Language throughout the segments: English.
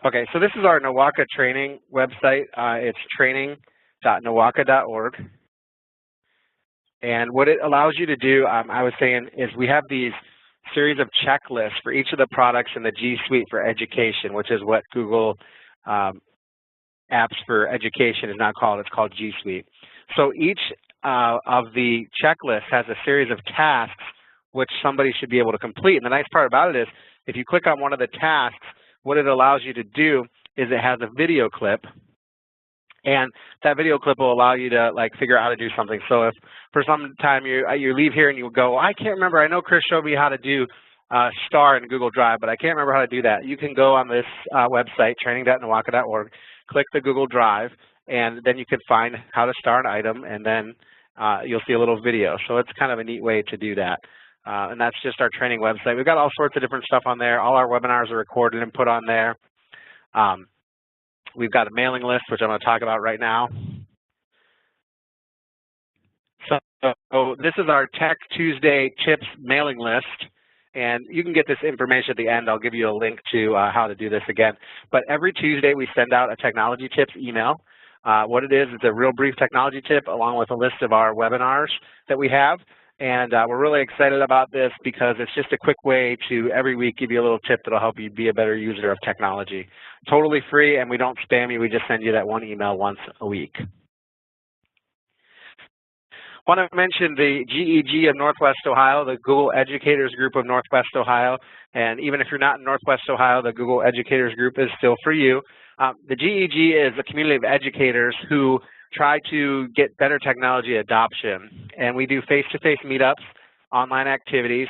Okay, so this is our NWOCA training website. It's training.NWOCA.org. And what it allows you to do, I was saying, is we have these series of checklists for each of the products in the G Suite for Education, which is what Google Apps for Education is now called. It's called G Suite. So each of the checklists has a series of tasks which somebody should be able to complete. And the nice part about it is, if you click on one of the tasks, what it allows you to do is it has a video clip, and that video clip will allow you to figure out how to do something. So if for some time you leave here and you go, I can't remember, I know Chris showed me how to do star in Google Drive, but I can't remember how to do that. You can go on this website, training.NWOCA.org, click the Google Drive, and then you can find how to star an item, and then you'll see a little video. So it's kind of a neat way to do that. And that's just our training website. We've got all sorts of different stuff on there. All our webinars are recorded and put on there. We've got a mailing list, which I'm going to talk about right now. So this is our Tech Tuesday Tips mailing list. And you can get this information at the end. I'll give you a link to how to do this again. But every Tuesday, we send out a technology tips email. What it is, it's a real brief technology tip along with a list of our webinars that we have. And we're really excited about this because it's just a quick way to every week give you a little tip that'll help you be a better user of technology. Totally free, and we don't spam you. We just send you that one email once a week. I want to mention the GEG of Northwest Ohio, the Google Educators Group of Northwest Ohio. And even if you're not in Northwest Ohio, the Google Educators Group is still for you. The GEG is a community of educators who try to get better technology adoption. And we do face-to-face meetups, online activities.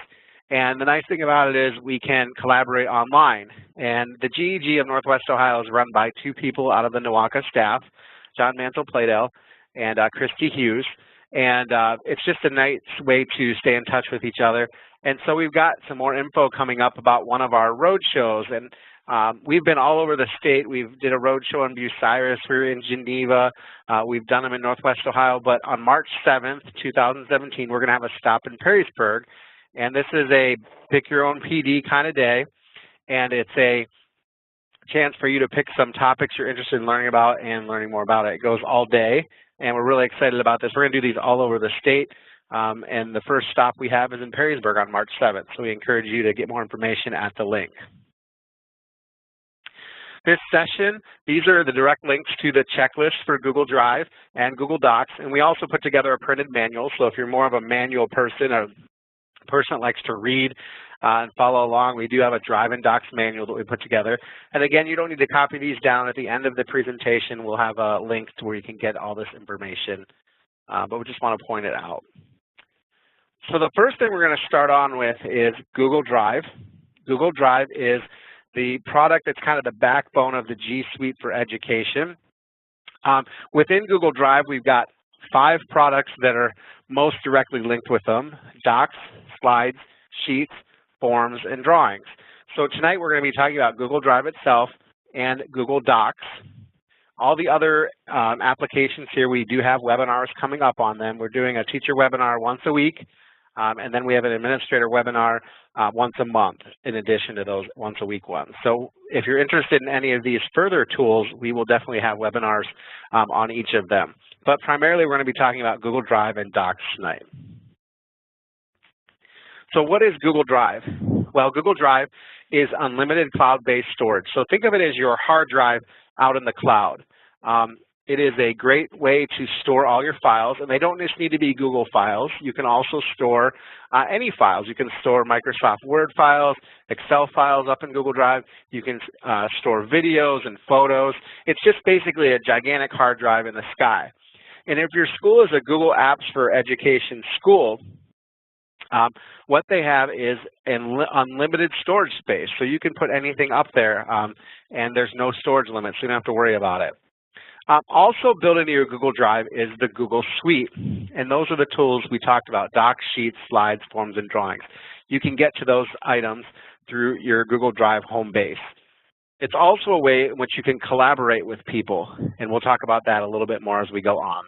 And the nice thing about it is we can collaborate online. And the GEG of Northwest Ohio is run by two people out of the NWOCA staff, John Mansell-Playdell and Christy Hughes. And it's just a nice way to stay in touch with each other. And so we've got some more info coming up about one of our road shows. And we've been all over the state. We did a road show in Bucyrus. We were in Geneva. We've done them in Northwest Ohio. But on March 7th, 2017, we're going to have a stop in Perrysburg. And this is a pick-your-own PD kind of day. And it's a chance for you to pick some topics you're interested in learning about and learning more about it. It goes all day. And we're really excited about this. We're going to do these all over the state. And the first stop we have is in Perrysburg on March 7th. So we encourage you to get more information at the link. This session, these are the direct links to the checklist for Google Drive and Google Docs. And we also put together a printed manual. So if you're more of a manual person, a person that likes to read and follow along, we do have a Drive and Docs manual that we put together. And again, you don't need to copy these down. At the end of the presentation, we'll have a link to where you can get all this information. But we just want to point it out. So the first thing we're going to start on with is Google Drive. Google Drive is the product that's kind of the backbone of the G Suite for Education. Within Google Drive, we've got 5 products that are most directly linked with them: Docs, Slides, Sheets, Forms, and Drawings. So tonight we're going to be talking about Google Drive itself and Google Docs. All the other applications here, we do have webinars coming up on them. We're doing a teacher webinar once a week, and then we have an administrator webinar once a month in addition to those once a week ones. So if you're interested in any of these further tools, we will definitely have webinars on each of them. But primarily, we're going to be talking about Google Drive and Docs tonight. So what is Google Drive? Well, Google Drive is unlimited cloud-based storage. So think of it as your hard drive out in the cloud. It is a great way to store all your files, and they don't just need to be Google files. You can also store any files. You can store Microsoft Word files, Excel files up in Google Drive. You can store videos and photos. It's just basically a gigantic hard drive in the sky. And if your school is a Google Apps for Education school, what they have is an unlimited storage space. So you can put anything up there, and there's no storage limit, so you don't have to worry about it. Also built into your Google Drive is the Google Suite, and those are the tools we talked about: Docs, Sheets, Slides, Forms, and Drawings. You can get to those items through your Google Drive home base. It's also a way in which you can collaborate with people, and we'll talk about that a little bit more as we go on.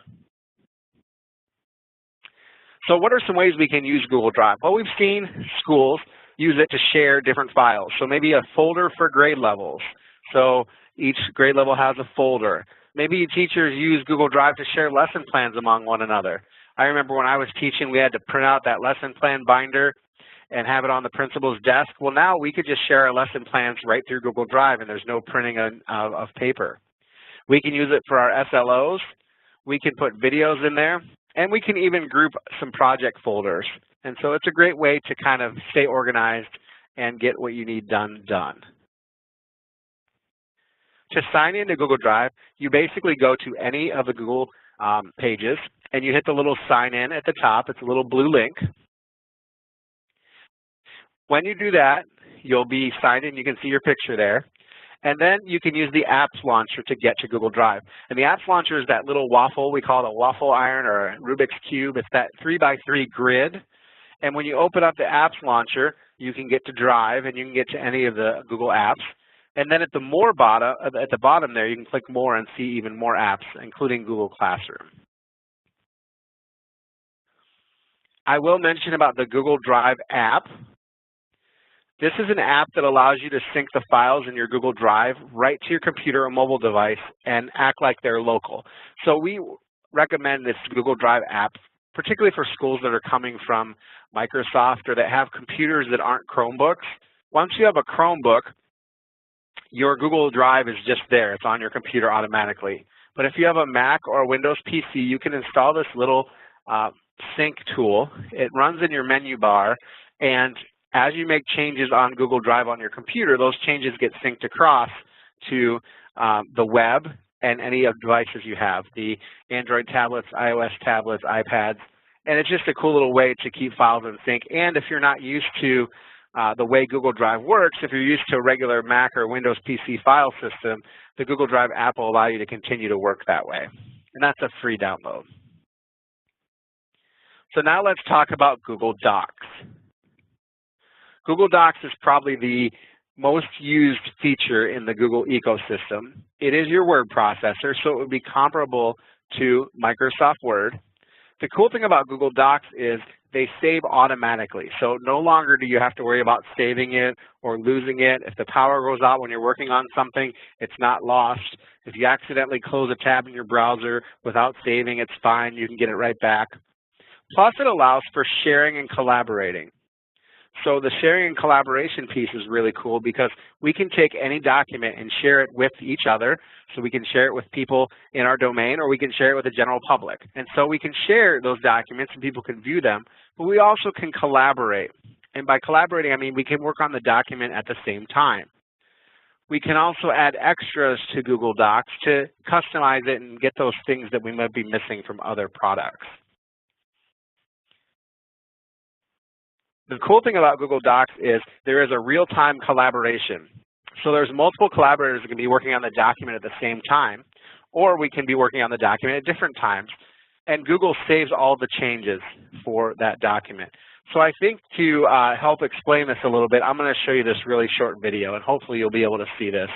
So what are some ways we can use Google Drive? Well, we've seen schools use it to share different files. So maybe a folder for grade levels, So each grade level has a folder. Maybe teachers use Google Drive to share lesson plans among one another. I remember when I was teaching, we had to print out that lesson plan binder and have it on the principal's desk. Well, now we could just share our lesson plans right through Google Drive, and there's no printing of paper. We can use it for our SLOs. We can put videos in there, and we can even group some project folders. And so it's a great way to kind of stay organized and get what you need done. To sign into Google Drive, you basically go to any of the Google pages, and you hit the little sign in at the top. It's a little blue link. When you do that, you'll be signed in. You can see your picture there. And then you can use the Apps Launcher to get to Google Drive. And the Apps Launcher is that little waffle. We call it a waffle iron or a Rubik's Cube. It's that 3x3 grid. And when you open up the Apps Launcher, you can get to Drive, and you can get to any of the Google apps. And then at the bottom there, you can click More and see even more apps, including Google Classroom. I will mention about the Google Drive app. This is an app that allows you to sync the files in your Google Drive right to your computer or mobile device and act like they're local. So we recommend this Google Drive app, particularly for schools that are coming from Microsoft or that have computers that aren't Chromebooks. Once you have a Chromebook, your Google Drive is just there. It's on your computer automatically. But if you have a Mac or a Windows PC, you can install this little sync tool. It runs in your menu bar, and as you make changes on Google Drive on your computer, those changes get synced across to the web and any of devices you have, the Android tablets, iOS tablets, iPads. And it's just a cool little way to keep files in sync. And if you're not used to the way Google Drive works, if you're used to a regular Mac or Windows PC file system, the Google Drive app will allow you to continue to work that way. And that's a free download. So now let's talk about Google Docs. Google Docs is probably the most used feature in the Google ecosystem. It is your word processor, so it would be comparable to Microsoft Word. The cool thing about Google Docs is they save automatically. So no longer do you have to worry about saving it or losing it. If the power goes out when you're working on something, it's not lost. If you accidentally close a tab in your browser without saving, it's fine. You can get it right back. Plus, it allows for sharing and collaborating. So the sharing and collaboration piece is really cool because we can take any document and share it with each other. So we can share it with people in our domain, or we can share it with the general public. And so we can share those documents and people can view them, but we also can collaborate. And by collaborating, I mean we can work on the document at the same time. We can also add extras to Google Docs to customize it and get those things that we might be missing from other products. The cool thing about Google Docs is there is a real-time collaboration. So there's multiple collaborators that can be working on the document at the same time, or we can be working on the document at different times. And Google saves all the changes for that document. So I think to help explain this a little bit, I'm going to show you this really short video, and hopefully you'll be able to see this.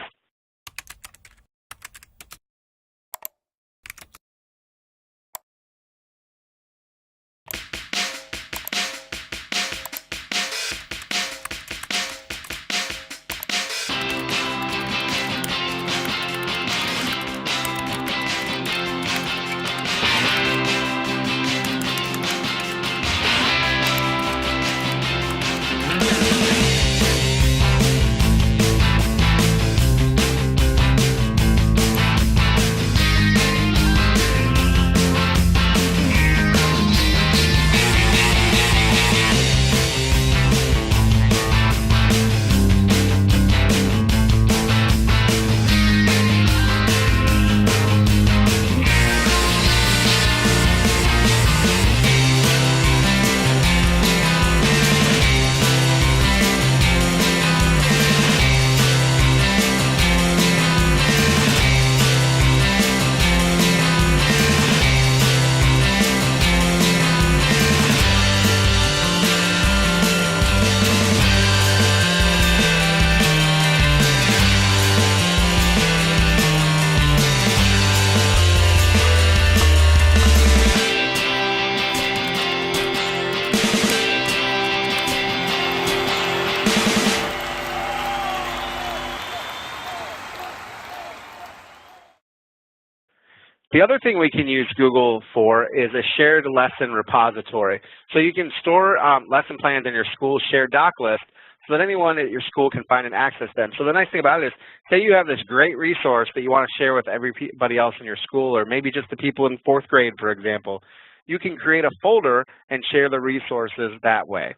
The other thing we can use Google for is a shared lesson repository. So you can store lesson plans in your school's shared doc list so that anyone at your school can find and access them. So the nice thing about it is, say you have this great resource that you want to share with everybody else in your school, or maybe just the people in 4th grade, for example. You can create a folder and share the resources that way.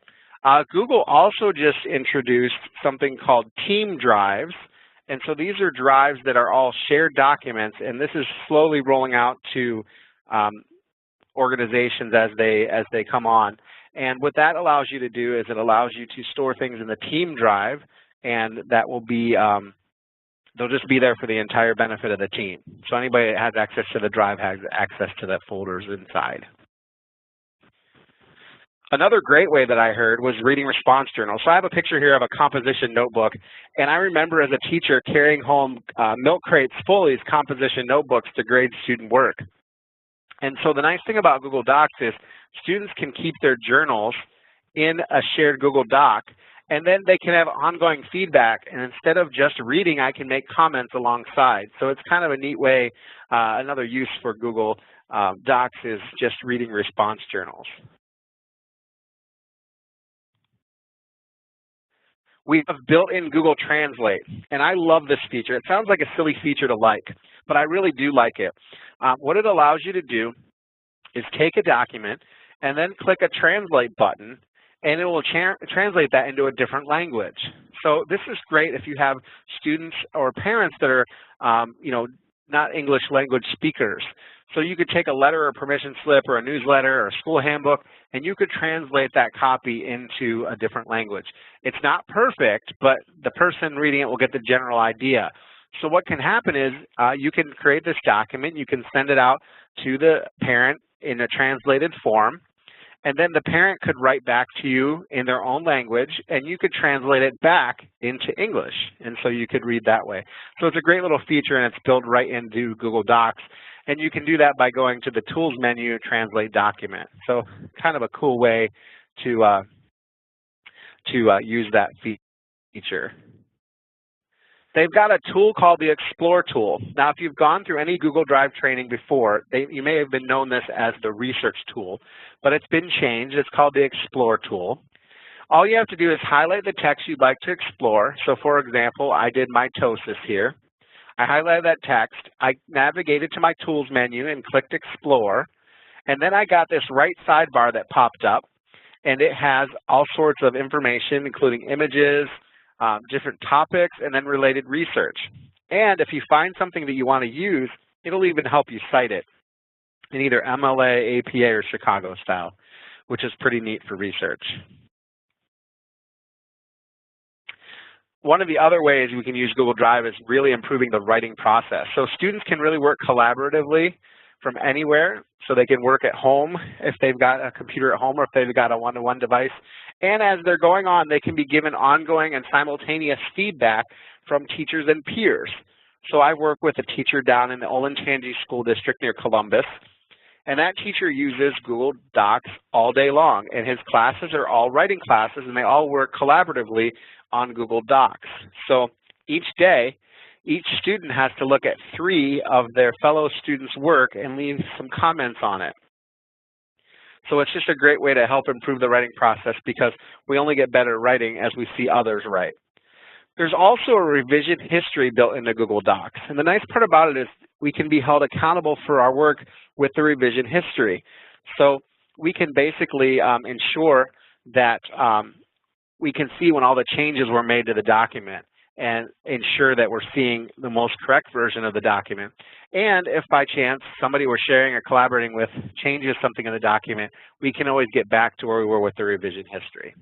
Google also just introduced something called team drives. And so these are drives that are all shared documents, and this is slowly rolling out to organizations as they come on. And what that allows you to do is it allows you to store things in the team drive, and that will be, they'll just be there for the entire benefit of the team. So anybody that has access to the drive has access to that folders inside. Another great way that I heard was reading response journals. So I have a picture here of a composition notebook, and I remember as a teacher carrying home milk crates full of these composition notebooks to grade student work. And so the nice thing about Google Docs is students can keep their journals in a shared Google Doc, and then they can have ongoing feedback. And instead of just reading, I can make comments alongside. So it's kind of a neat way. Another use for Google Docs is just reading response journals. We have built-in Google Translate, and I love this feature. It sounds like a silly feature to like, but I really do like it. What it allows you to do is take a document and then click a translate button, and it will translate that into a different language. So this is great if you have students or parents that are, not English language speakers. So you could take a letter or permission slip or a newsletter or a school handbook, and you could translate that copy into a different language. It's not perfect, but the person reading it will get the general idea. So what can happen is you can create this document, you can send it out to the parent in a translated form, and then the parent could write back to you in their own language, and you could translate it back into English, and so you could read that way. So it's a great little feature, and it's built right into Google Docs, and you can do that by going to the Tools menu, Translate Document. So kind of a cool way to use that feature. They've got a tool called the Explore tool. Now, if you've gone through any Google Drive training before, you may have been known this as the Research tool, but it's been changed. It's called the Explore tool. All you have to do is highlight the text you'd like to explore. So, for example, I did mitosis here. I highlighted that text. I navigated to my Tools menu and clicked Explore, and then I got this right sidebar that popped up, and it has all sorts of information, including images, different topics, and then related research. And if you find something that you want to use, it'll even help you cite it in either MLA, APA, or Chicago style, which is pretty neat for research. One of the other ways we can use Google Drive is really improving the writing process. So students can really work collaboratively from anywhere. So they can work at home if they've got a computer at home or if they've got a one-to-one device. And as they're going on, they can be given ongoing and simultaneous feedback from teachers and peers. So I work with a teacher down in the Olentangy School District near Columbus, and that teacher uses Google Docs all day long. And his classes are all writing classes, and they all work collaboratively on Google Docs. So each day, each student has to look at 3 of their fellow students' work and leave some comments on it. So it's just a great way to help improve the writing process because we only get better writing as we see others write. There's also a revision history built into Google Docs. And the nice part about it is we can be held accountable for our work with the revision history. So we can basically ensure that we can see when all the changes were made to the document and ensure that we're seeing the most correct version of the document. And if by chance somebody we're sharing or collaborating with changes something in the document, we can always get back to where we were with the revision history.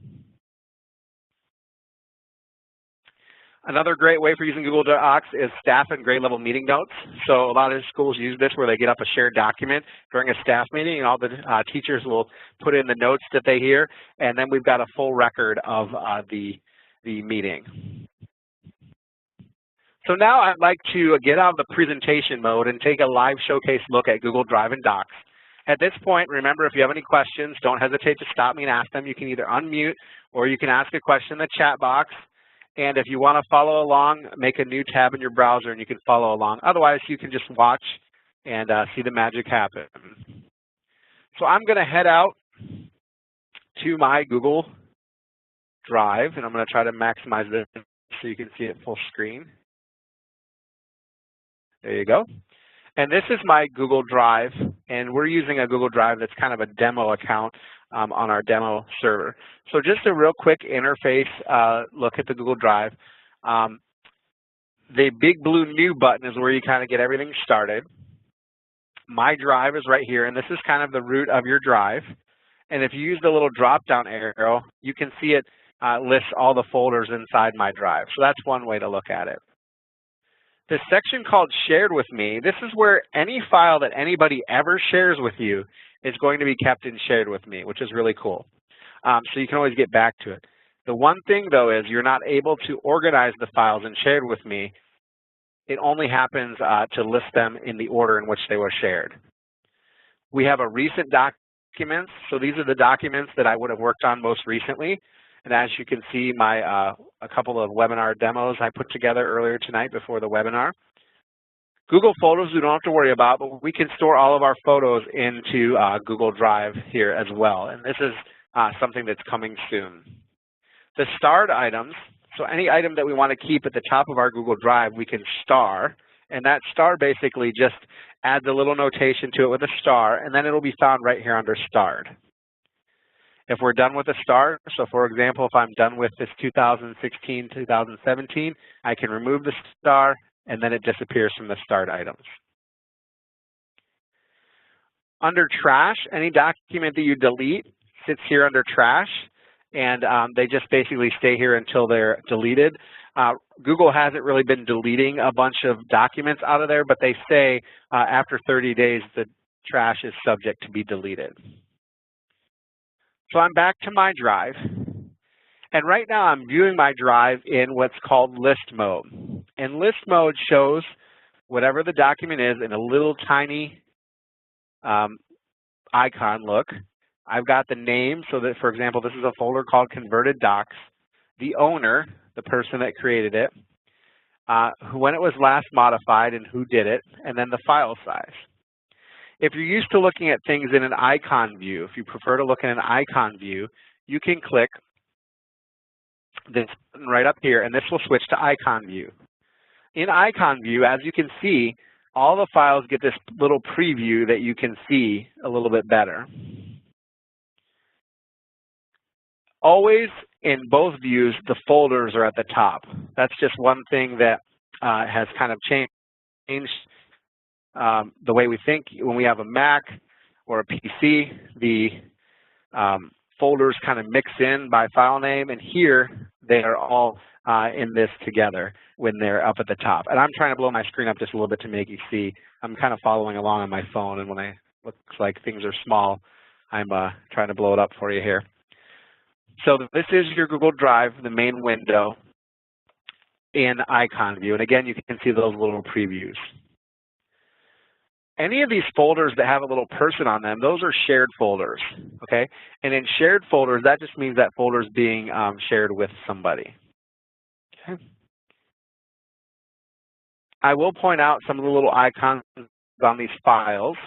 Another great way for using Google Docs is staff and grade level meeting notes. So a lot of schools use this where they get up a shared document during a staff meeting and all the teachers will put in the notes that they hear, and then we've got a full record of the meeting. So now I'd like to get out of the presentation mode and take a live showcase look at Google Drive and Docs. At this point, remember, if you have any questions, don't hesitate to stop me and ask them. You can either unmute or you can ask a question in the chat box. And if you want to follow along, make a new tab in your browser and you can follow along. Otherwise, you can just watch and see the magic happen. So I'm going to head out to my Google Drive, and I'm going to try to maximize this so you can see it full screen. There you go. And this is my Google Drive, and we're using a Google Drive that's kind of a demo account on our demo server. So just a real quick interface look at the Google Drive. The big blue New button is where you kind of get everything started. My Drive is right here, and this is kind of the root of your drive. And if you use the little drop-down arrow, you can see it lists all the folders inside my drive. So that's one way to look at it. This section called Shared With Me, this is where any file that anybody ever shares with you is going to be kept in Shared With Me, which is really cool. So you can always get back to it. The one thing, though, is you're not able to organize the files in Shared With Me. It only happens to list them in the order in which they were shared. We have a recent documents. So these are the documents that I would have worked on most recently. And as you can see, a couple of webinar demos I put together earlier tonight before the webinar. Google Photos we don't have to worry about, but we can store all of our photos into Google Drive here as well. And this is something that's coming soon. The starred items, so any item that we want to keep at the top of our Google Drive, we can star. And that star basically just adds a little notation to it with a star, and then it'll be found right here under starred. If we're done with a star, so for example, if I'm done with this 2016, 2017, I can remove the star, and then it disappears from the starred items. Under trash, any document that you delete sits here under trash, and they just basically stay here until they're deleted. Google hasn't really been deleting a bunch of documents out of there, but they say after 30 days, the trash is subject to be deleted. So I'm back to my drive, and right now I'm viewing my drive in what's called list mode. And list mode shows whatever the document is in a little tiny icon look. I've got the name, so that, for example, this is a folder called Converted Docs, the owner, the person that created it, when it was last modified and who did it, and then the file size. If you're used to looking at things in an icon view, if you prefer to look in an icon view, you can click this button right up here, and this will switch to icon view. In icon view, as you can see, all the files get this little preview that you can see a little bit better. Always in both views, the folders are at the top. That's just one thing that has kind of changed the way we think. When we have a Mac or a PC, the folders kind of mix in by file name, and here they are all in this together when they're up at the top. And I'm trying to blow my screen up just a little bit to make you see. I'm kind of following along on my phone, and when it looks like things are small, I'm trying to blow it up for you here. So this is your Google Drive, the main window in icon view. And again, you can see those little previews. Any of these folders that have a little person on them, those are shared folders, okay? And in shared folders, that just means that folder is being shared with somebody, okay? I will point out some of the little icons on these files.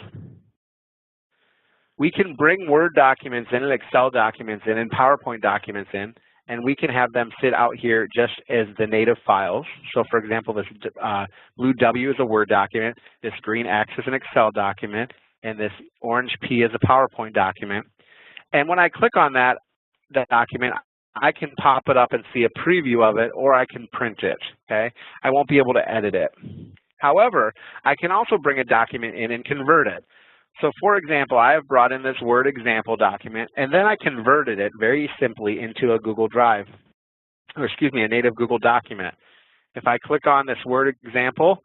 We can bring Word documents in and Excel documents in and PowerPoint documents in, and we can have them sit out here just as the native files. So for example, this blue W is a Word document, this green X is an Excel document, and this orange P is a PowerPoint document. And when I click on that document, I can pop it up and see a preview of it, or I can print it, okay? I won't be able to edit it. However, I can also bring a document in and convert it. So for example, I have brought in this Word example document, and then I converted it very simply into a Google Drive, or excuse me, a native Google document. If I click on this Word example,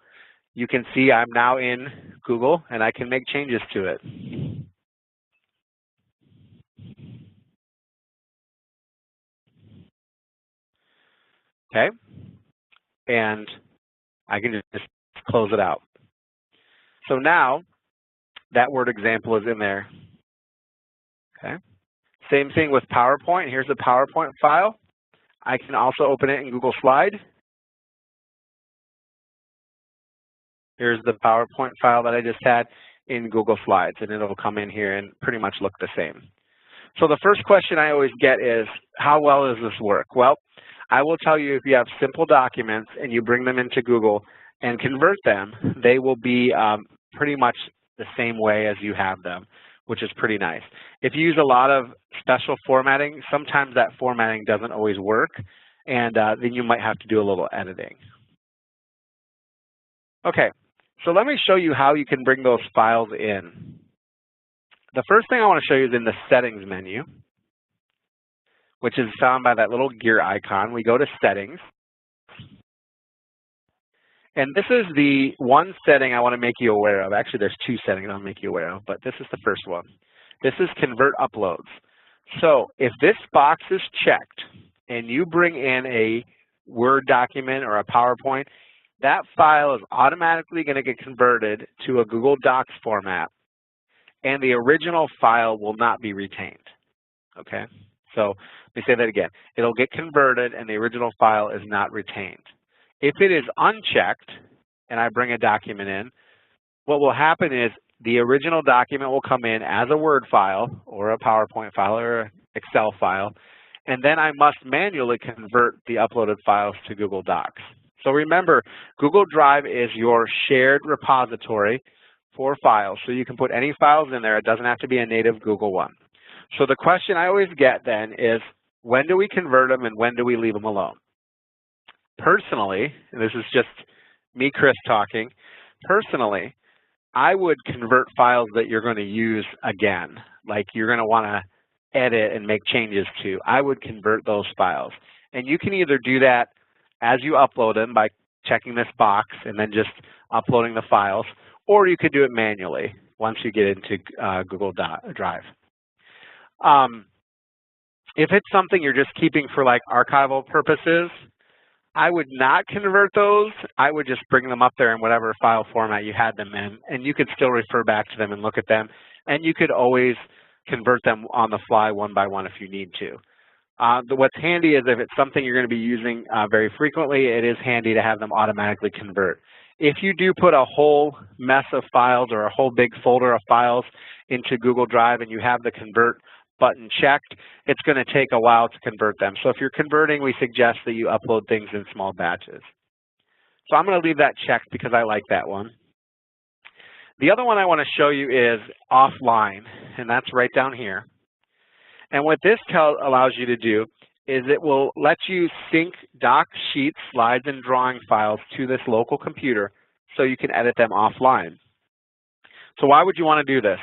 you can see I'm now in Google, and I can make changes to it. Okay, and I can just close it out. So now, that Word example is in there, okay? Same thing with PowerPoint. Here's the PowerPoint file. I can also open it in Google Slide. Here's the PowerPoint file that I just had in Google Slides, and it'll come in here and pretty much look the same. So the first question I always get is, how well does this work? Well, I will tell you, if you have simple documents and you bring them into Google and convert them, they will be pretty much the same way as you have them, which is pretty nice. If you use a lot of special formatting, sometimes that formatting doesn't always work, and then you might have to do a little editing. Okay, so let me show you how you can bring those files in. The first thing I want to show you is in the Settings menu, which is found by that little gear icon. We go to Settings. And this is the one setting I want to make you aware of. Actually, there's two settings I want to make you aware of, but this is the first one. This is Convert Uploads. So if this box is checked and you bring in a Word document or a PowerPoint, that file is automatically going to get converted to a Google Docs format, and the original file will not be retained. Okay? So let me say that again. It'll get converted and the original file is not retained. If it is unchecked and I bring a document in, what will happen is the original document will come in as a Word file or a PowerPoint file or an Excel file, and then I must manually convert the uploaded files to Google Docs. So remember, Google Drive is your shared repository for files, so you can put any files in there. It doesn't have to be a native Google one. So the question I always get then is, when do we convert them and when do we leave them alone? Personally, and this is just me, Chris, talking, personally, I would convert files that you're going to use again, like you're going to want to edit and make changes to. I would convert those files. And you can either do that as you upload them by checking this box and then just uploading the files, or you could do it manually once you get into Google Drive. If it's something you're just keeping for like archival purposes, I would not convert those. I would just bring them up there in whatever file format you had them in, and you could still refer back to them and look at them, and you could always convert them on the fly one by one if you need to. What's handy is if it's something you're going to be using very frequently, it is handy to have them automatically convert. If you do put a whole mess of files or a whole big folder of files into Google Drive and you have the convert button checked, it's going to take a while to convert them. So if you're converting, we suggest that you upload things in small batches. So I'm going to leave that checked because I like that one. The other one I want to show you is offline, and that's right down here. And what this allows you to do is it will let you sync docs, sheets, slides, and drawing files to this local computer so you can edit them offline. So why would you want to do this?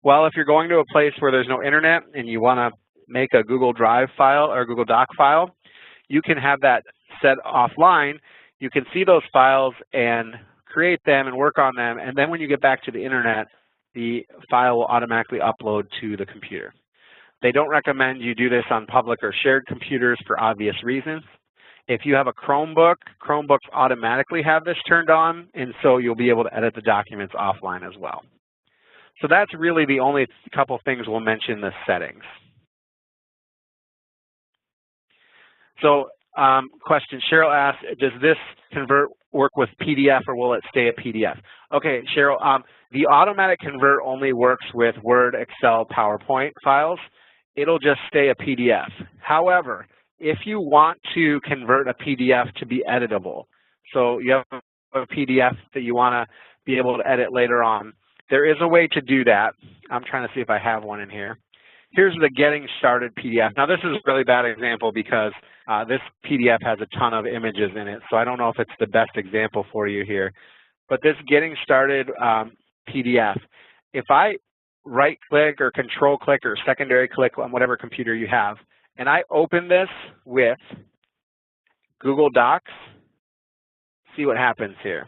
Well, if you're going to a place where there's no internet and you want to make a Google Drive file or a Google Doc file, you can have that set offline. You can see those files and create them and work on them, and then when you get back to the internet, the file will automatically upload to the computer. They don't recommend you do this on public or shared computers for obvious reasons. If you have a Chromebook, Chromebooks automatically have this turned on, and so you'll be able to edit the documents offline as well. So that's really the only couple things we'll mention in the settings. So question, Cheryl asked, does this convert work with PDF or will it stay a PDF? Okay, Cheryl, the automatic convert only works with Word, Excel, PowerPoint files. It'll just stay a PDF. However, if you want to convert a PDF to be editable, so you have a PDF that you want to be able to edit later on, there is a way to do that. I'm trying to see if I have one in here. Here's the Getting Started PDF. Now this is a really bad example because this PDF has a ton of images in it, so I don't know if it's the best example for you here. But this Getting Started PDF, if I right-click or control-click or secondary-click on whatever computer you have, and I open this with Google Docs, see what happens here.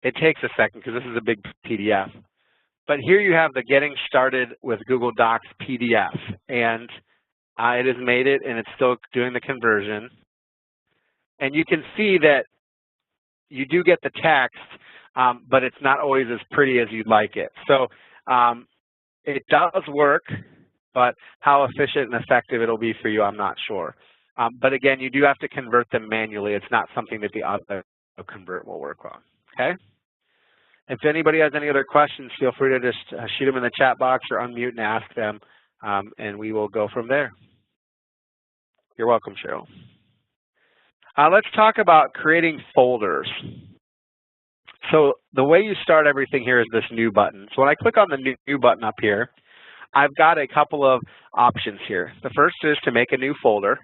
It takes a second because this is a big PDF. But here you have the Getting Started with Google Docs PDF, and it has made it, and it's still doing the conversion. And you can see that you do get the text, but it's not always as pretty as you'd like it. So it does work, but how efficient and effective it'll be for you, I'm not sure. But again, you do have to convert them manually. It's not something that the auto convert will work on. Okay? If anybody has any other questions, feel free to just shoot them in the chat box or unmute and ask them, and we will go from there. You're welcome, Cheryl. Let's talk about creating folders. So the way you start everything here is this new button. So when I click on the new button up here, I've got a couple of options here. The first is to make a new folder.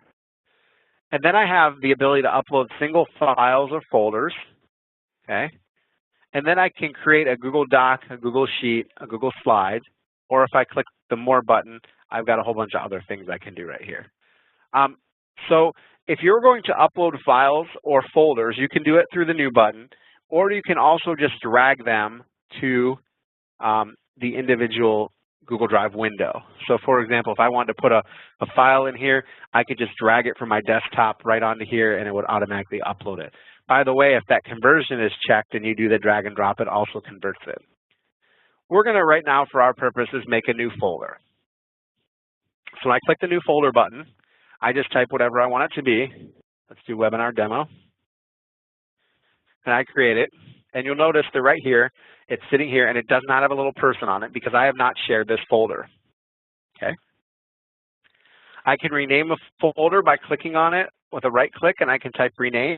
And then I have the ability to upload single files or folders. Okay. And then I can create a Google Doc, a Google Sheet, a Google Slide, or if I click the More button, I've got a whole bunch of other things I can do right here. So if you're going to upload files or folders, you can do it through the new button, or you can also just drag them to the individual Google Drive window. So for example, if I wanted to put a file in here, I could just drag it from my desktop right onto here and it would automatically upload it. By the way, if that conversion is checked and you do the drag and drop, it also converts it. We're going to, right now, for our purposes, make a new folder. So when I click the new folder button, I just type whatever I want it to be. Let's do webinar demo. And I create it. And you'll notice that right here, it's sitting here and it does not have a little person on it because I have not shared this folder. Okay. I can rename a folder by clicking on it with a right click and I can type rename.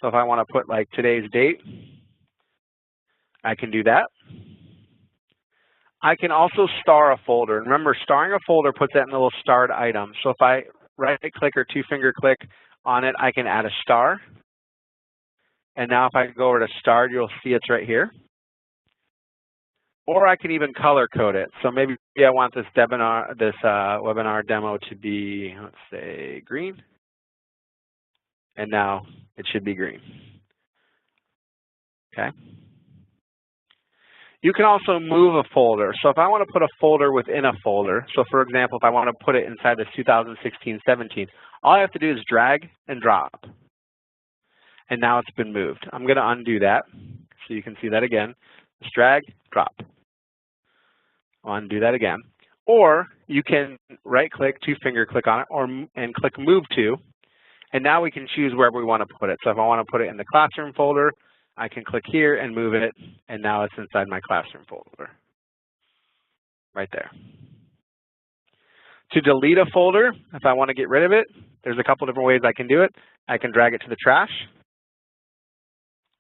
So if I want to put like today's date, I can do that. I can also star a folder. And remember, starring a folder puts that in a little starred item. So if I right click or two finger click on it, I can add a star. And now if I go over to starred, you'll see it's right here. Or I can even color code it. So maybe I want this webinar demo to be, let's say, green. And now it should be green. Okay. You can also move a folder. So if I want to put a folder within a folder, so for example, if I want to put it inside this 2016-17, all I have to do is drag and drop. And now it's been moved. I'm going to undo that so you can see that again. Just drag, drop. I'll undo that again. Or you can right click, two finger click on it, and click move to. And now we can choose wherever we want to put it. So if I want to put it in the classroom folder, I can click here and move it, and now it's inside my classroom folder, right there. To delete a folder, if I want to get rid of it, there's a couple different ways I can do it. I can drag it to the trash.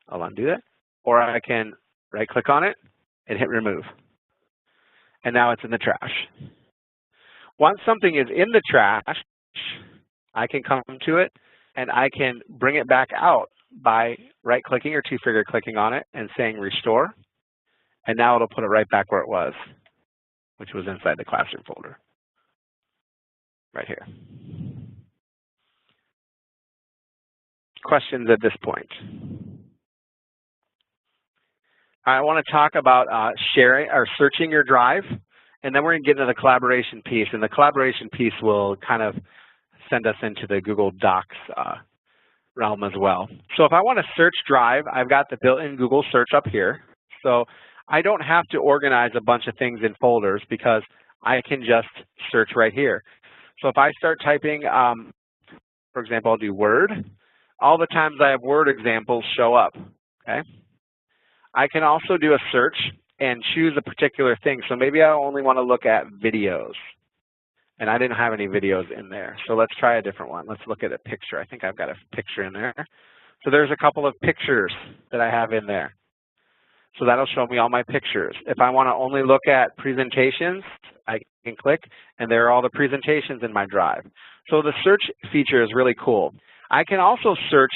I'll undo that. Or I can right-click on it and hit remove. And now it's in the trash. Once something is in the trash, I can come to it, and I can bring it back out by right-clicking or two-finger clicking on it and saying restore, and now it'll put it right back where it was, which was inside the classroom folder, right here. Questions at this point? I want to talk about sharing or searching your drive, and then we're going to get into the collaboration piece, and the collaboration piece will kind of send us into the Google Docs realm as well. So if I want to search Drive, I've got the built-in Google search up here. So I don't have to organize a bunch of things in folders because I can just search right here. So if I start typing, for example, I'll do Word, all the times I have Word examples show up, okay? I can also do a search and choose a particular thing. So maybe I only want to look at videos. And I didn't have any videos in there. So let's try a different one. Let's look at a picture. I think I've got a picture in there. So there's a couple of pictures that I have in there. So that'll show me all my pictures. If I want to only look at presentations, I can click, and there are all the presentations in my drive. So the search feature is really cool. I can also search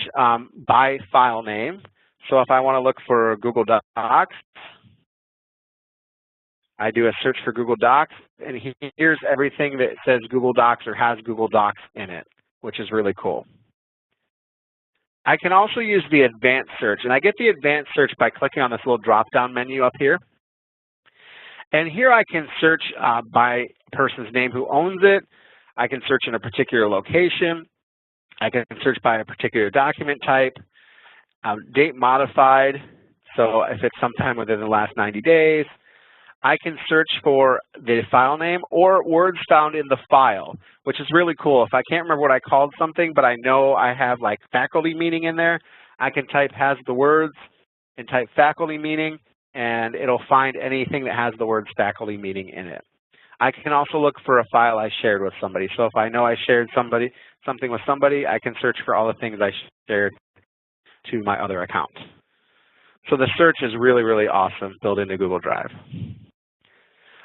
by file name. So if I want to look for Google Docs, I do a search for Google Docs, and here's everything that says Google Docs or has Google Docs in it, which is really cool. I can also use the advanced search, and I get the advanced search by clicking on this little drop-down menu up here. And here I can search by person's name who owns it. I can search in a particular location. I can search by a particular document type, date modified, so if it's sometime within the last 90 days. I can search for the file name or words found in the file, which is really cool. If I can't remember what I called something, but I know I have like faculty meaning in there, I can type has the words and type faculty meaning, and it'll find anything that has the words faculty meaning in it. I can also look for a file I shared with somebody. So if I know I shared something with somebody, I can search for all the things I shared to my other account. So the search is really, really awesome built into Google Drive.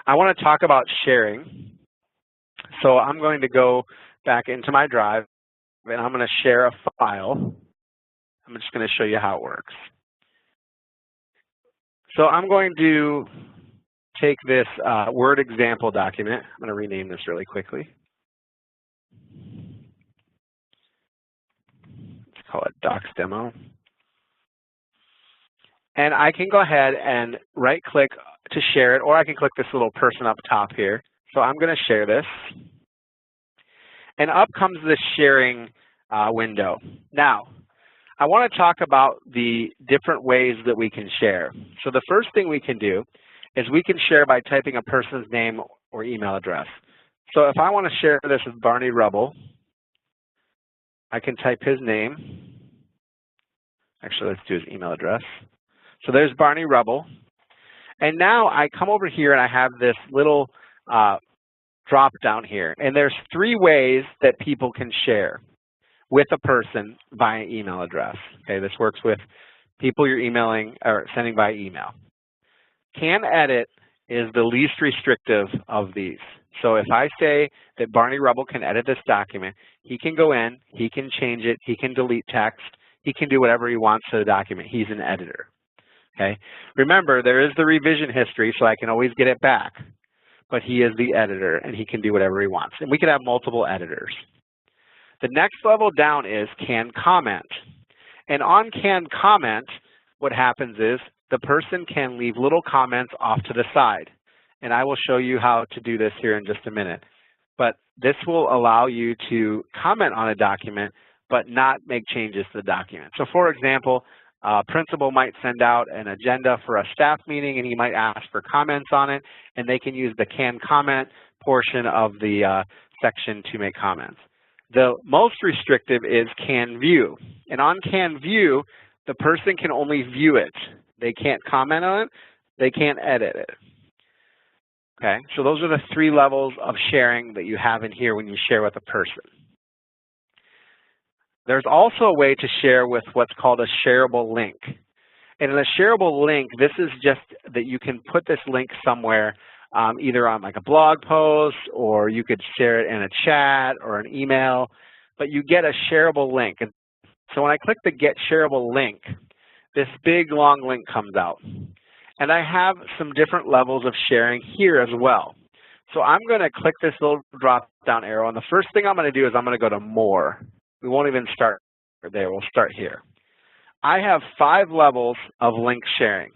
I want to talk about sharing. So I'm going to go back into my Drive, and I'm going to share a file. I'm just going to show you how it works. So I'm going to take this Word example document. I'm going to rename this really quickly. Let's call it Docs Demo. And I can go ahead and right-click to share it, or I can click this little person up top here. So I'm going to share this. And up comes the sharing window. Now, I want to talk about the different ways that we can share. So the first thing we can do is we can share by typing a person's name or email address. So if I want to share this with Barney Rubble, I can type his name. Actually, let's do his email address. So there's Barney Rubble. And now I come over here and I have this little drop down here. And there's 3 ways that people can share with a person via email address. Okay, this works with people you're emailing or sending by email. Can edit is the least restrictive of these. So if I say that Barney Rubble can edit this document, he can go in, he can change it, he can delete text, he can do whatever he wants to the document. He's an editor. Okay. Remember, there is the revision history, so I can always get it back. But he is the editor, and he can do whatever he wants. And we can have multiple editors. The next level down is can comment. And on can comment, what happens is the person can leave little comments off to the side. And I will show you how to do this here in just a minute. But this will allow you to comment on a document, but not make changes to the document. So for example, principal might send out an agenda for a staff meeting, and he might ask for comments on it, and they can use the can comment portion of the section to make comments. The most restrictive is can view. And on can view, the person can only view it. They can't comment on it. They can't edit it. Okay, so those are the 3 levels of sharing that you have in here when you share with a person. There's also a way to share with what's called a shareable link. And in a shareable link, this is just that you can put this link somewhere, either on like a blog post, or you could share it in a chat or an email, but you get a shareable link. And so when I click the Get Shareable Link, this big long link comes out. And I have some different levels of sharing here as well. So I'm going to click this little drop down arrow, and the first thing I'm going to do is I'm going to go to More. We won't even start there. We'll start here. I have 5 levels of link sharing.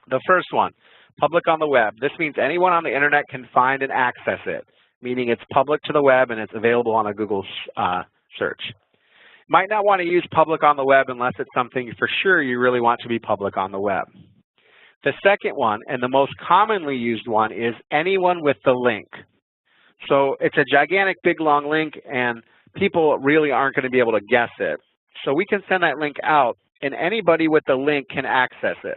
The first one, public on the web. This means anyone on the internet can find and access it, meaning it's public to the web and it's available on a Google search. Might not want to use public on the web unless it's something for sure you really want to be public on the web. The second one, and the most commonly used one, is anyone with the link. So it's a gigantic, big, long link, and people really aren't going to be able to guess it. So we can send that link out, and anybody with the link can access it.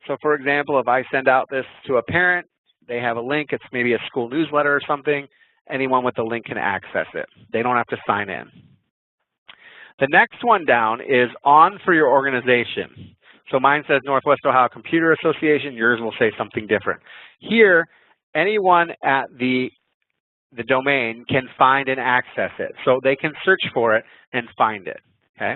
So for example, if I send out this to a parent, they have a link, it's maybe a school newsletter or something, anyone with the link can access it. They don't have to sign in. The next one down is on for your organization. So mine says Northwest Ohio Computer Association, yours will say something different. Here, anyone at the domain can find and access it. So they can search for it and find it, okay?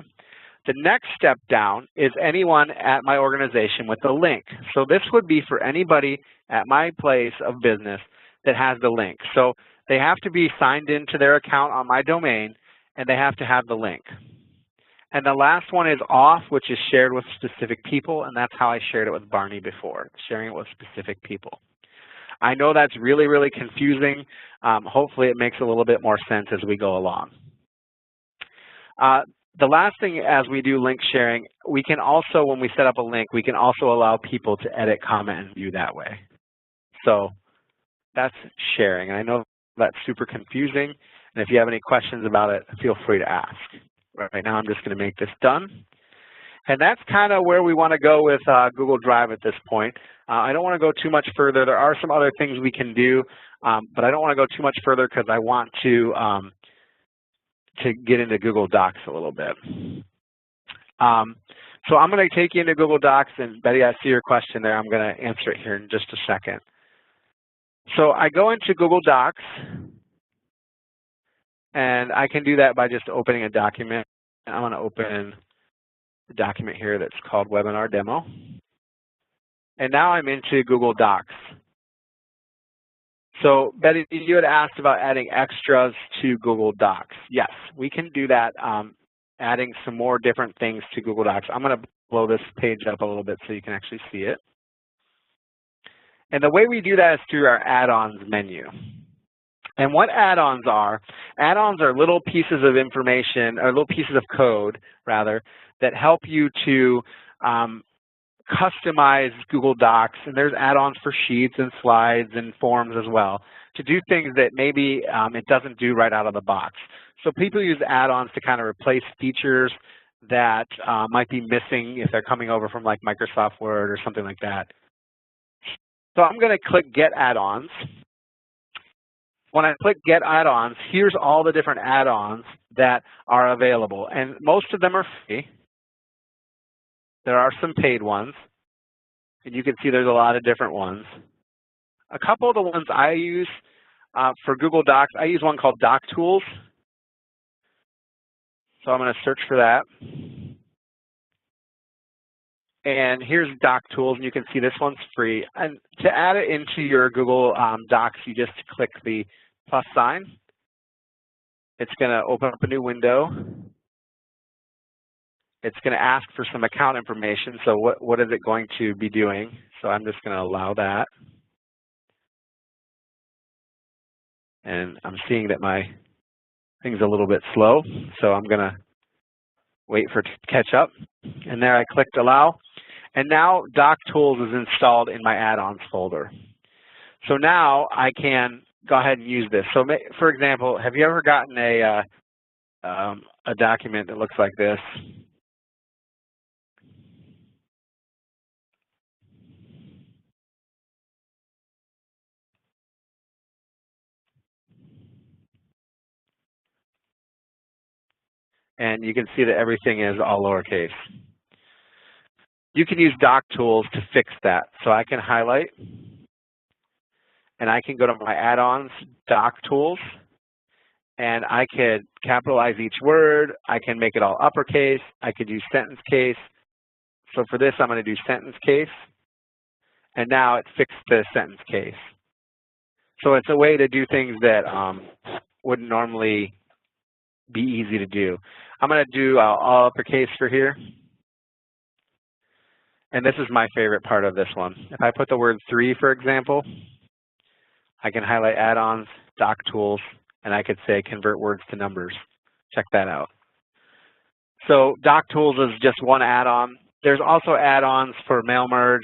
The next step down is anyone at my organization with the link. So this would be for anybody at my place of business that has the link. So they have to be signed into their account on my domain, and they have to have the link. And the last one is off, which is shared with specific people, and that's how I shared it with Barney before, sharing it with specific people. I know that's really, really confusing. Hopefully it makes a little bit more sense as we go along. The last thing, as we do link sharing, we can also, when we set up a link, we can also allow people to edit, comment, and view that way. So that's sharing. And I know that's super confusing. And if you have any questions about it, feel free to ask. Right now, I'm just going to make this done. And that's kind of where we want to go with Google Drive at this point. I don't want to go too much further. There are some other things we can do, but I don't want to go too much further because I want to get into Google Docs a little bit. So I'm going to take you into Google Docs, and Betty, I see your question there. I'm going to answer it here in just a second. So I go into Google Docs, and I can do that by just opening a document. I'm going to open a document here that's called Webinar Demo. And now I'm into Google Docs. So Betty, you had asked about adding extras to Google Docs. Yes, we can do that, adding some more different things to Google Docs. I'm going to blow this page up a little bit so you can actually see it. And the way we do that is through our add-ons menu. And what add-ons are little pieces of information, or little pieces of code, rather, that help you to customize Google Docs. And there's add-ons for sheets and slides and forms as well, to do things that maybe it doesn't do right out of the box. So people use add-ons to kind of replace features that might be missing if they're coming over from like Microsoft Word or something like that. So I'm going to click Get Add-ons. When I click Get Add-ons, here's all the different add-ons that are available. And most of them are free. There are some paid ones. And you can see there's a lot of different ones. A couple of the ones I use for Google Docs, I use one called Doc Tools. So I'm going to search for that. And here's Doc Tools, and you can see this one's free. And to add it into your Google Docs, you just click the plus sign. It's going to open up a new window. It's going to ask for some account information. So what is it going to be doing? So I'm just going to allow that. And I'm seeing that my thing's a little bit slow, so I'm going to wait for it to catch up. And there I clicked Allow. And now Doc Tools is installed in my add-ons folder. So now I can go ahead and use this. So for example, have you ever gotten a document that looks like this? And you can see that everything is all lowercase. You can use Doc Tools to fix that. So I can highlight, and I can go to my add-ons, Doc Tools, and I could capitalize each word. I can make it all uppercase. I could use sentence case. So for this, I'm going to do sentence case. And now it fixed the sentence case. So it's a way to do things that wouldn't normally be easy to do. I'm going to do all uppercase for here. And this is my favorite part of this one. If I put the word 3, for example, I can highlight add-ons, Doc Tools, and I could say convert words to numbers. Check that out. So Doc Tools is just one add-on. There's also add-ons for mail merge.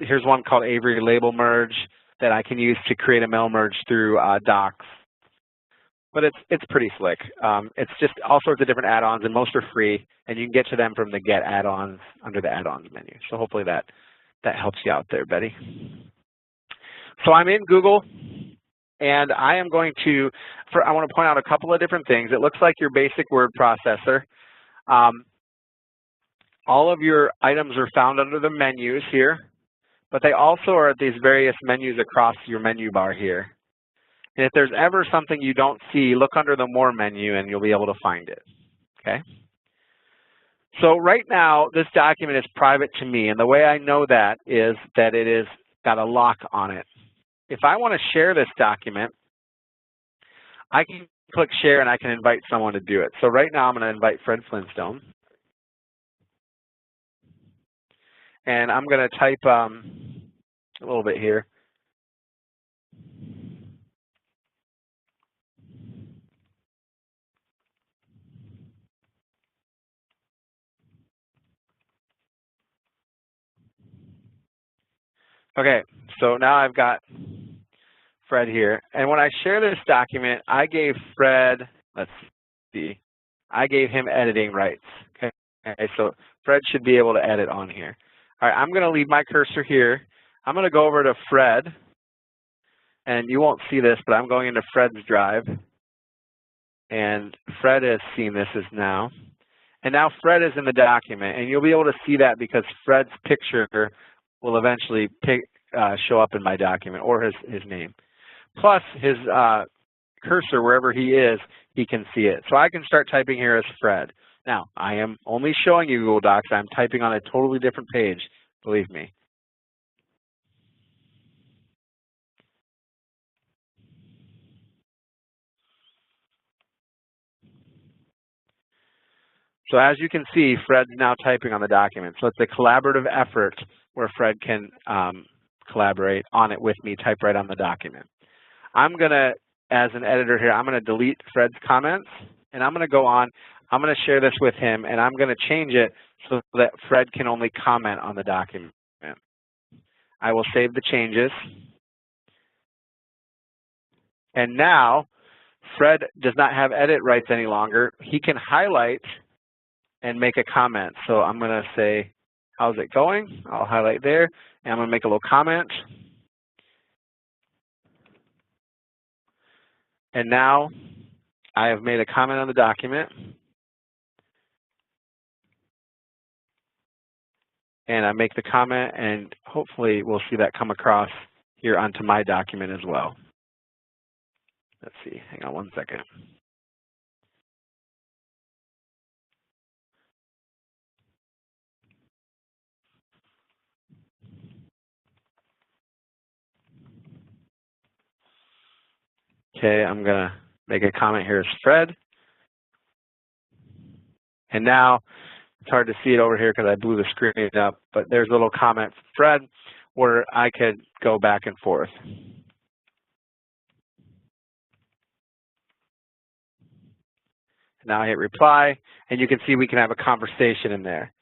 Here's one called Avery Label Merge that I can use to create a mail merge through Docs. But it's pretty slick. It's just all sorts of different add-ons, and most are free, and you can get to them from the Get Add-ons under the Add-ons menu. So hopefully that helps you out there, Betty. So I'm in Google, and I am going to, I want to point out a couple of different things. It looks like your basic word processor. All of your items are found under the menus here, but they also are at these various menus across your menu bar here. And if there's ever something you don't see, look under the More menu and you'll be able to find it, okay? So right now, this document is private to me, and the way I know that is that it is got a lock on it. If I want to share this document, I can click Share and I can invite someone to do it. So right now, I'm going to invite Fred Flintstone. And I'm going to type a little bit here. Okay, so now I've got Fred here. And when I share this document, I gave Fred, let's see, I gave him editing rights. Okay, so Fred should be able to edit on here. All right, I'm going to leave my cursor here. I'm going to go over to Fred, and you won't see this, but I'm going into Fred's drive. And Fred has seen this as now. And now Fred is in the document, and you'll be able to see that because Fred's picture will eventually show up in my document, or his name. Plus, his cursor, wherever he is, he can see it. So I can start typing here as Fred. Now, I am only showing you Google Docs. I'm typing on a totally different page, believe me. So as you can see, Fred's now typing on the document. So it's a collaborative effort where Fred can collaborate on it with me, type right on the document. I'm going to, as an editor here, I'm going to delete Fred's comments, and I'm going to go on. I'm going to share this with him, and I'm going to change it so that Fred can only comment on the document. I will save the changes. And now, Fred does not have edit rights any longer. He can highlight and make a comment. So I'm going to say, how's it going? I'll highlight there, and I'm going to make a little comment. And now I have made a comment on the document. And I make the comment, and hopefully we'll see that come across here onto my document as well. Let's see, hang on one second. Okay, I'm going to make a comment here as Fred. And now, it's hard to see it over here because I blew the screen up, but there's a little comment from Fred where I could go back and forth. Now I hit reply, and you can see we can have a conversation in there.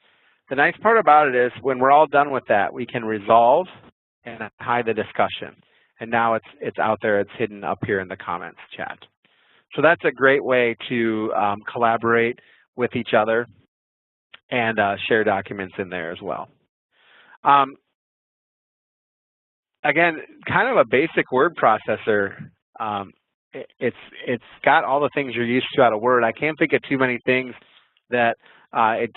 The nice part about it is when we're all done with that, we can resolve and hide the discussion. And now it's out there, it's hidden up here in the comments chat. So that's a great way to collaborate with each other and share documents in there as well. Again, kind of a basic word processor. It's got all the things you're used to out of Word. I can't think of too many things that it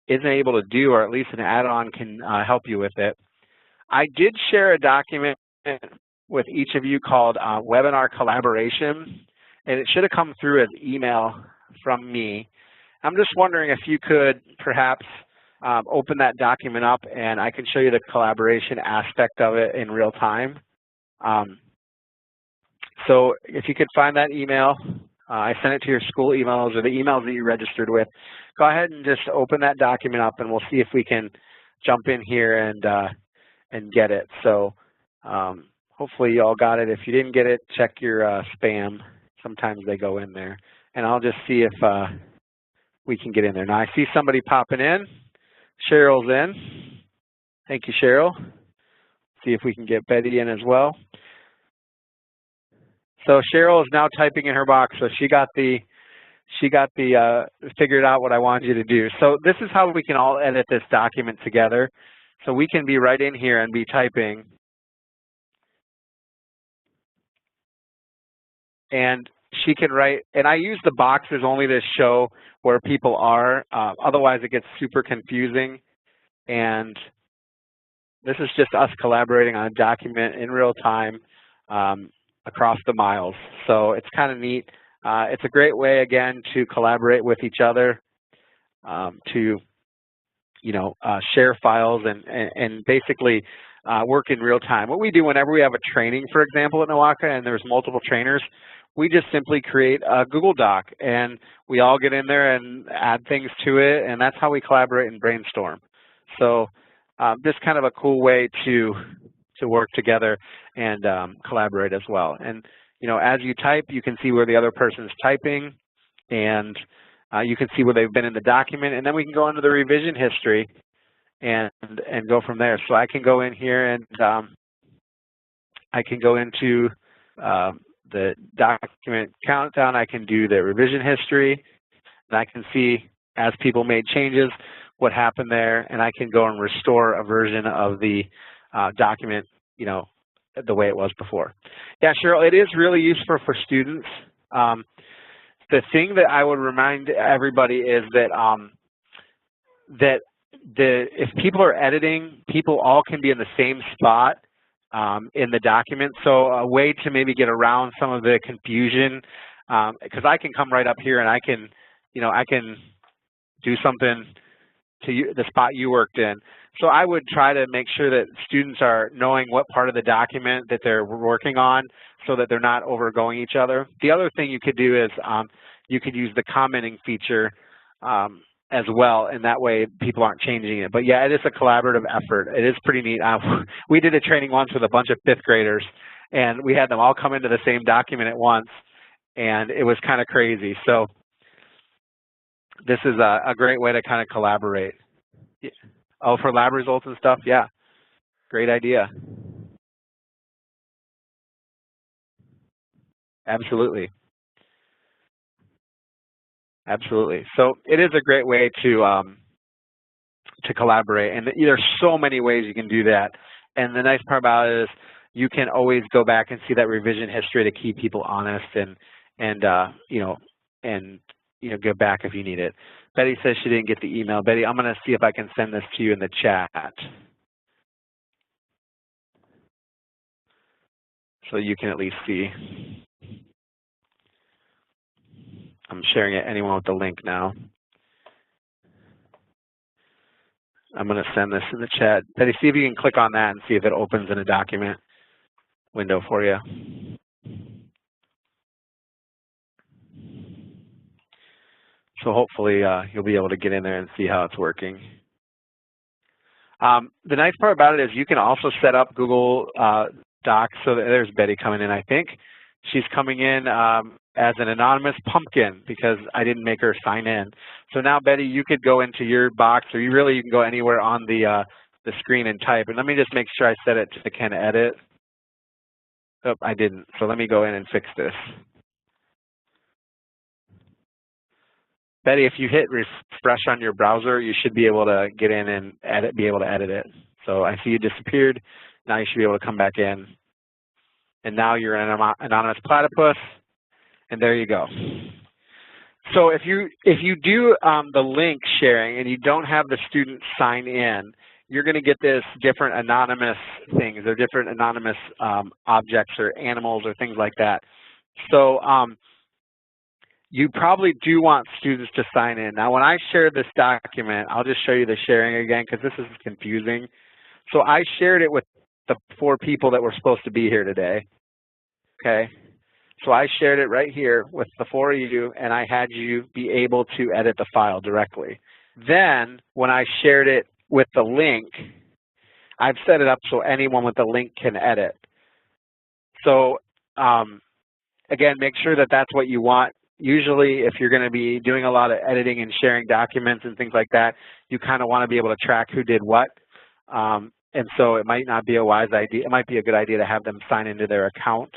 isn't able to do, or at least an add-on can help you with it. I did share a document with each of you called Webinar Collaboration, and it should have come through as email from me. I'm just wondering if you could perhaps open that document up, and I can show you the collaboration aspect of it in real time. So if you could find that email, I sent it to your school emails or the emails that you registered with. Go ahead and just open that document up, and we'll see if we can jump in here and get it. So hopefully you all got it. If you didn't get it, check your spam. Sometimes they go in there. And I'll just see if we can get in there. Now I see somebody popping in. Cheryl's in. Thank you, Cheryl. See if we can get Betty in as well. So Cheryl is now typing in her box. So she got the figured out what I wanted you to do. So this is how we can all edit this document together. So we can be right in here and be typing. And she can write, and I use the boxes only to show where people are. Otherwise, it gets super confusing. And this is just us collaborating on a document in real time across the miles. So it's kind of neat. It's a great way, again, to collaborate with each other, to share files and basically work in real time. What we do whenever we have a training, for example, at NWOCA, and there's multiple trainers, we just simply create a Google Doc, and we all get in there and add things to it, and that's how we collaborate and brainstorm. So just kind of a cool way to work together and collaborate as well. And as you type, you can see where the other person's typing, and you can see where they've been in the document, and then we can go into the revision history and go from there. So I can go in here and I can go into the document countdown. I can do the revision history, and I can see as people made changes what happened there, and I can go and restore a version of the document, you know, the way it was before. Yeah, Cheryl, it is really useful for students. The thing that I would remind everybody is that if people are editing, people all can be in the same spot in the document. So a way to maybe get around some of the confusion, because I can come right up here and I can, you know, I can do something to you, the spot you worked in. So I would try to make sure that students are knowing what part of the document that they're working on so that they're not overgoing each other. The other thing you could do is you could use the commenting feature as well, and that way people aren't changing it. But yeah, it is a collaborative effort. It is pretty neat. We did a training once with a bunch of 5th graders, and we had them all come into the same document at once, and it was kind of crazy. So this is a great way to kind of collaborate. Yeah. Oh, for lab results and stuff? Yeah, great idea. Absolutely. Absolutely. So it is a great way to collaborate, and there's so many ways you can do that. And the nice part about it is you can always go back and see that revision history to keep people honest and you know, go back if you need it. Betty says she didn't get the email. Betty, I'm going to see if I can send this to you in the chat so you can at least see. I'm sharing it. Anyone with the link now. I'm going to send this in the chat. Betty, see if you can click on that and see if it opens in a document window for you. So hopefully you'll be able to get in there and see how it's working. The nice part about it is you can also set up Google Docs. So there's Betty coming in, I think. She's coming in as an anonymous pumpkin because I didn't make her sign in. So now, Betty, you could go into your box, or you can go anywhere on the screen and type. And let me just make sure I set it to can edit. Oh, I didn't. So let me go in and fix this. Betty, if you hit refresh on your browser, you should be able to get in and be able to edit it. So I see you disappeared. Now you should be able to come back in. And now you're an anonymous platypus, and there you go. So if you do the link sharing and you don't have the student sign in, you're going to get this different anonymous things or different anonymous objects or animals or things like that. So you probably do want students to sign in. Now, when I share this document, I'll just show you the sharing again because this is confusing. So I shared it with the 4 people that were supposed to be here today. Okay. So I shared it right here with the 4 of you, and I had you be able to edit the file directly. Then, when I shared it with the link, I've set it up so anyone with the link can edit. So, again, make sure that that's what you want. Usually, if you're going to be doing a lot of editing and sharing documents and things like that, you kind of want to be able to track who did what. And so it might not be a wise idea. It might be a good idea to have them sign into their account.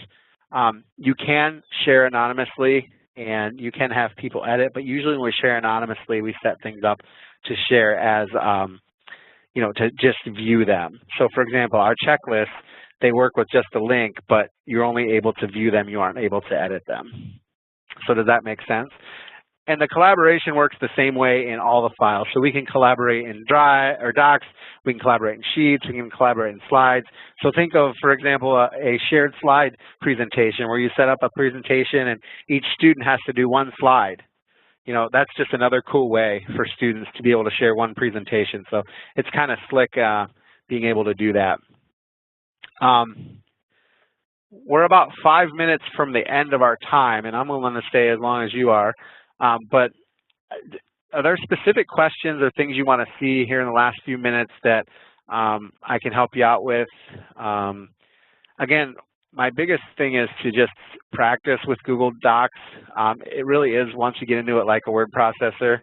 You can share anonymously, and you can have people edit, but usually when we share anonymously, we set things up to share as, you know, to just view them. So for example, our checklists, they work with just a link, but you're only able to view them. You aren't able to edit them. So does that make sense? And the collaboration works the same way in all the files. So we can collaborate in Drive or Docs, we can collaborate in Sheets, we can collaborate in Slides. So think of, for example, a shared slide presentation where you set up a presentation and each student has to do one slide. You know, that's just another cool way for students to be able to share one presentation. So it's kind of slick being able to do that. We're about 5 minutes from the end of our time, and I'm willing to stay as long as you are. But are there specific questions or things you want to see here in the last few minutes that I can help you out with? Again, my biggest thing is to just practice with Google Docs. It really is, once you get into it, like a word processor.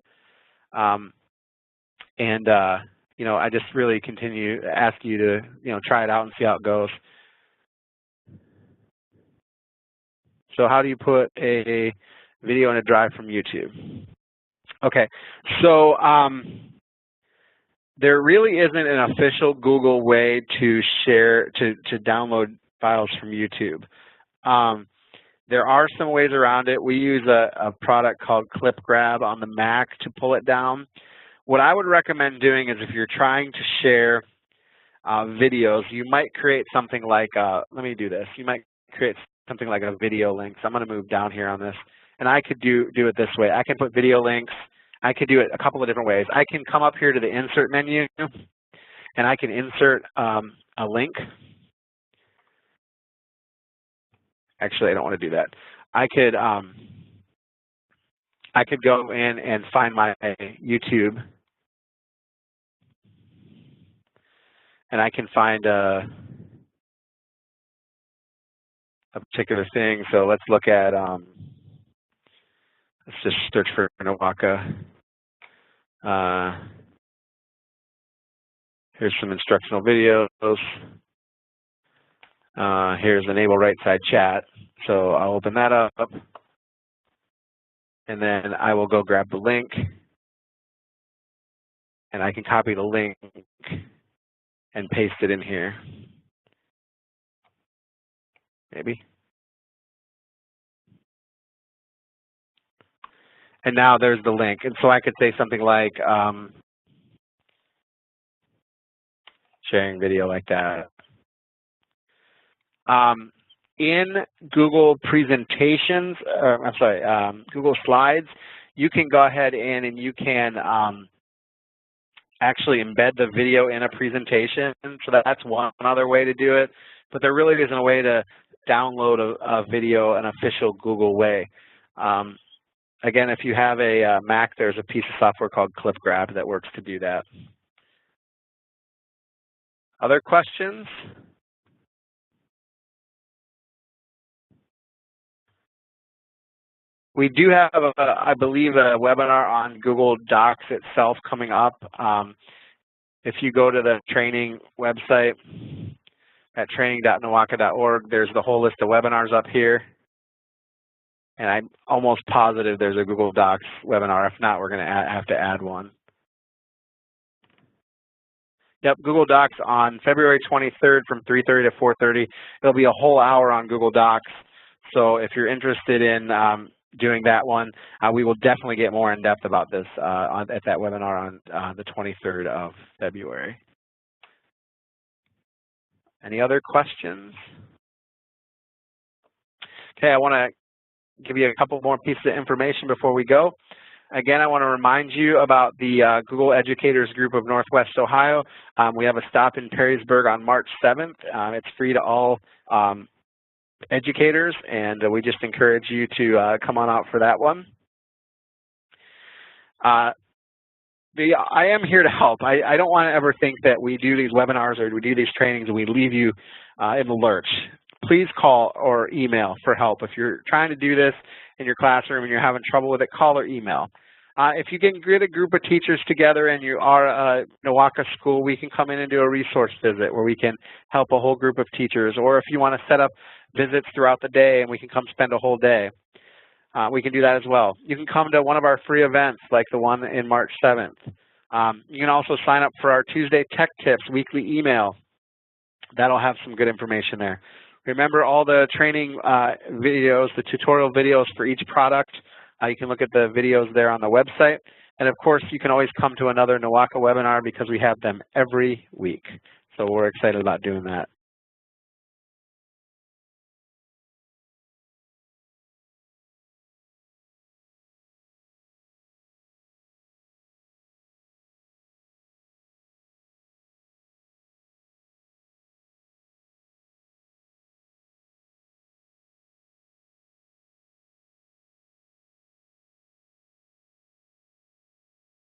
I just really ask you to, try it out and see how it goes. So how do you put a video in a drive from YouTube? Okay, so there really isn't an official Google way to share, to download files from YouTube. There are some ways around it. We use a product called ClipGrab on the Mac to pull it down. What I would recommend doing is if you're trying to share videos, you might create something like, let me do this. You might create something like a video link. So I'm going to move down here on this. And I could do it this way. I can put video links. I could do it a couple of different ways. I can come up here to the Insert menu, and I can insert a link. Actually, I don't want to do that. I could go in and find my YouTube, and I can find a particular thing. So let's look at, let's just search for NWOCA. Here's some instructional videos. Here's enable right side chat. So I'll open that up, and then I will go grab the link, and I can copy the link and paste it in here. Maybe. And now there's the link. And so I could say something like sharing video like that. In Google presentations, Google Slides, you can go ahead and you can actually embed the video in a presentation. So that's one other way to do it. But there really isn't a way to download a video an official Google way. Again, if you have a Mac, there's a piece of software called ClipGrab that works to do that. Other questions? We do have, I believe, a webinar on Google Docs itself coming up. If you go to the training website at training.NWOCA.org, there's the whole list of webinars up here. And I'm almost positive there's a Google Docs webinar. If not, we're going to have to add one. Yep, Google Docs on February 23rd from 3:30 to 4:30. It'll be a whole hour on Google Docs. So if you're interested in doing that one, we will definitely get more in depth about this at that webinar on the 23rd of February. Any other questions? Okay, I want to give you a couple more pieces of information before we go. Again, I want to remind you about the Google Educators Group of Northwest Ohio. We have a stop in Perrysburg on March 7th. It's free to all educators, and we just encourage you to come on out for that one. I am here to help. I don't want to ever think that we do these webinars or we do these trainings and we leave you in the lurch. Please call or email for help. If you're trying to do this in your classroom and you're having trouble with it, call or email. If you can get a group of teachers together and you are a NWOCA school, we can come in and do a resource visit where we can help a whole group of teachers. Or if you want to set up visits throughout the day and we can come spend a whole day, we can do that as well. You can come to one of our free events like the one in March 7th. You can also sign up for our Tuesday Tech Tips weekly email. That'll have some good information there. Remember all the training videos, the tutorial videos for each product. You can look at the videos there on the website. And of course, you can always come to another NWOCA webinar because we have them every week. So we're excited about doing that.